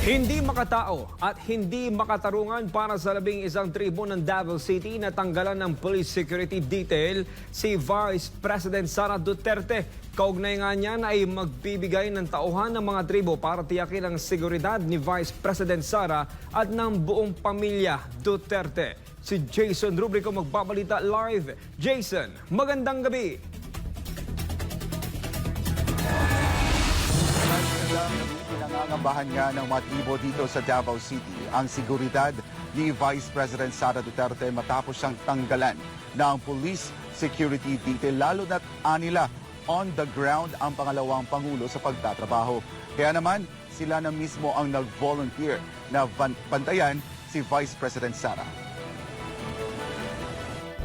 Hindi makatao at hindi makatarungan para sa 11 tribo ng Davao City na tanggalan ng police security detail si Vice President Sara Duterte. Kaugnay nga niyan ay magbibigay ng tauhan ng mga tribo para tiyakin ang seguridad ni Vice President Sara at ng buong pamilya Duterte. Si Jason Rubrico magbabalita live. Jason, magandang gabi. Pinangangambahan nga ng mga tribo dito sa Davao City ang seguridad ni Vice President Sara Duterte matapos siyang tanggalan ng police security detail, lalo na't anila on the ground ang pangalawang Pangulo sa pagtatrabaho. Kaya naman sila na mismo ang nag-volunteer na bantayan si Vice President Sara.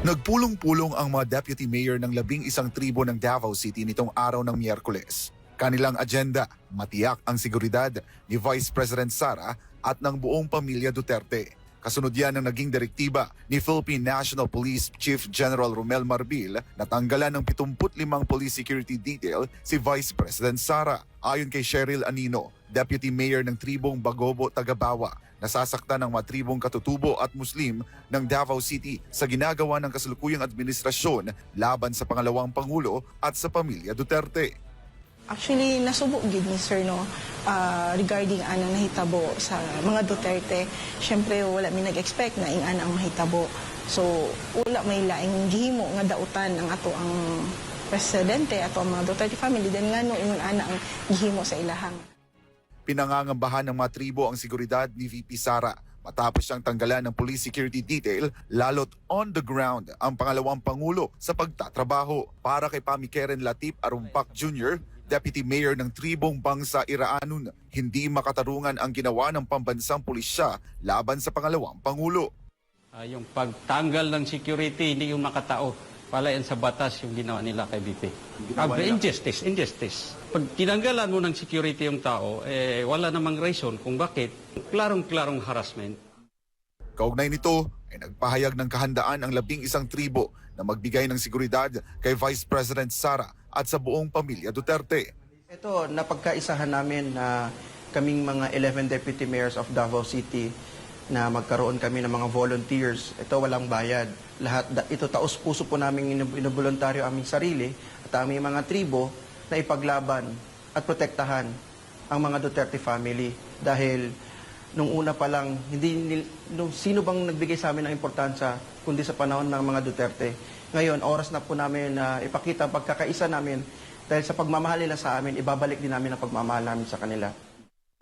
Nagpulong-pulong ang mga deputy mayor ng 11 tribo ng Davao City nitong araw ng Miyerkules. Kanilang agenda, matiyak ang seguridad ni Vice President Sara at ng buong pamilya Duterte. Kasunod yan ng naging direktiba ni Philippine National Police Chief General Romel Marbil na tanggalan ng 75 police security detail si Vice President Sara. Ayon kay Cheryl Anino, Deputy Mayor ng tribong Bagobo, Tagabawa, nasasaktan ng mga tribong Katutubo at Muslim ng Davao City sa ginagawa ng kasalukuyang administrasyon laban sa pangalawang Pangulo at sa pamilya Duterte. Actually, nasubok gid ni sir no regarding anang nahitabo sa mga Duterte. Syempre wala mi nag-expect na ing-ana ang mahitabo. So wala may laing gihimo nga dautan ang ato ang presidente ato ang mga Duterte family then ngano ingon ana ang gihimo sa ilahang. Pinangangambahan ng mga tribo ang seguridad ni VP Sara matapos siyang tanggalan ng police security detail, lalo't on the ground ang pangalawang Pangulo sa pagtatrabaho. Para kay Pami Keren Latip Arumpak Jr., Deputy Mayor ng Tribong Bangsa Iraanun, hindi makatarungan ang ginawa ng pambansang pulisya laban sa pangalawang Pangulo. Yung pagtanggal ng security, hindi yung makatao. Palayan sa batas yung ginawa nila kay BP. Injustice. Pag tinanggalan mo ng security yung tao, wala namang reason kung bakit. Klarong-klarong harassment. Kaugnay nito ay nagpahayag ng kahandaan ang 11 tribo na magbigay ng seguridad kay Vice President Sara at sa buong pamilya Duterte. Ito, napagkaisahan namin na kaming mga 11 deputy mayors of Davao City na magkaroon kami ng mga volunteers. Ito walang bayad. Ito taos-puso po namin inobvoluntaryo aming sarili at aming mga tribo na ipaglaban at protektahan ang mga Duterte family. Dahil nung una pa lang, sino bang nagbigay sa amin ng importansya kundi sa panahon ng mga Duterte. Ngayon, oras na po namin na ipakita ang pagkakaisa namin dahil sa pagmamahal nila sa amin, ibabalik din namin ang pagmamahal namin sa kanila.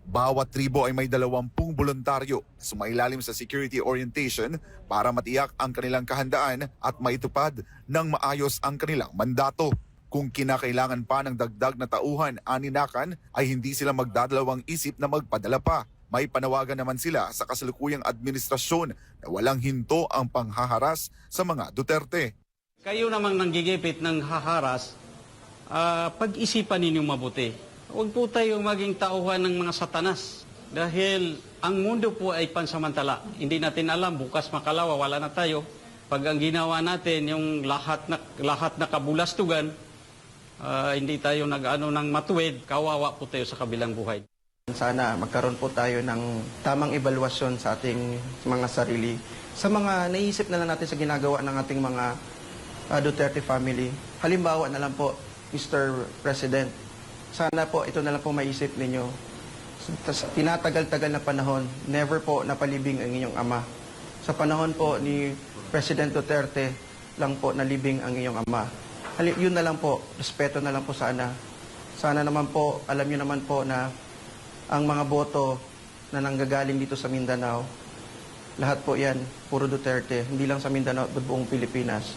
Bawat tribo ay may 20 voluntaryo na sumailalim sa security orientation para matiyak ang kanilang kahandaan at maitupad ng maayos ang kanilang mandato. Kung kinakailangan pa ng dagdag na tauhan aninakan, ay hindi sila magdadalawang isip na magpadala pa. May panawagan naman sila sa kasalukuyang administrasyon na walang hinto ang panghaharas sa mga Duterte. Kayo namang nanggigipit ng haharas, pag-isipan ninyong mabuti. Huwag po tayo maging tauhan ng mga satanas. Dahil ang mundo po ay pansamantala. Hindi natin alam, bukas makalawa, wala na tayo. Pag ang ginawa natin, yung lahat na kabulastugan, hindi tayo nag-ano ng matuwid, kawawa po tayo sa kabilang buhay. Sana magkaroon po tayo ng tamang evaluasyon sa ating mga sarili. Sa mga naisip na lang natin sa ginagawa ng ating mga Duterte family. Halimbawa na lang po, Mr. President, sana po ito na lang po maisip ninyo. Tinatagal-tagal na panahon, never po napalibing ang inyong ama. Sa panahon po ni President Duterte lang po nalibing ang inyong ama. Yun na lang po, respeto na lang po sana. Sana naman po, alam nyo naman po na ang mga boto na nanggagaling dito sa Mindanao, lahat po yan, puro Duterte, hindi lang sa Mindanao, buong Pilipinas.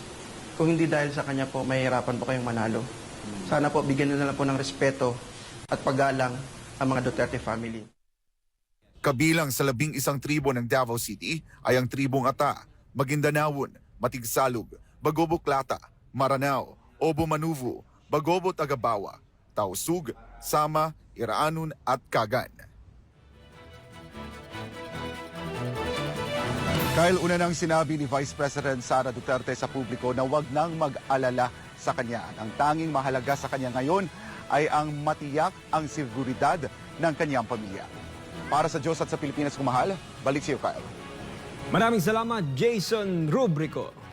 Kung hindi dahil sa kanya po, mahihirapan po kayong manalo. Sana po, bigyan na lang po ng respeto at paggalang ang mga Duterte family. Kabilang sa 11 tribo ng Davao City ay ang tribong Ata, Maguindanawon, Matigsalug, Bagobo-Clata, Maranao, Obo-Manuvu, Bagobo-Tagabawa, Tausug, Sama, Iraanun at Kagan. Kyle, una nang sinabi ni Vice President Sara Duterte sa publiko na wag nang mag-alala sa kanya. Ang tanging mahalaga sa kanya ngayon ay ang matiyak ang seguridad ng kanyang pamilya. Para sa Diyos at sa Pilipinas kumahal, balik sa iyo, Kyle. Maraming salamat, Jason Rubrico.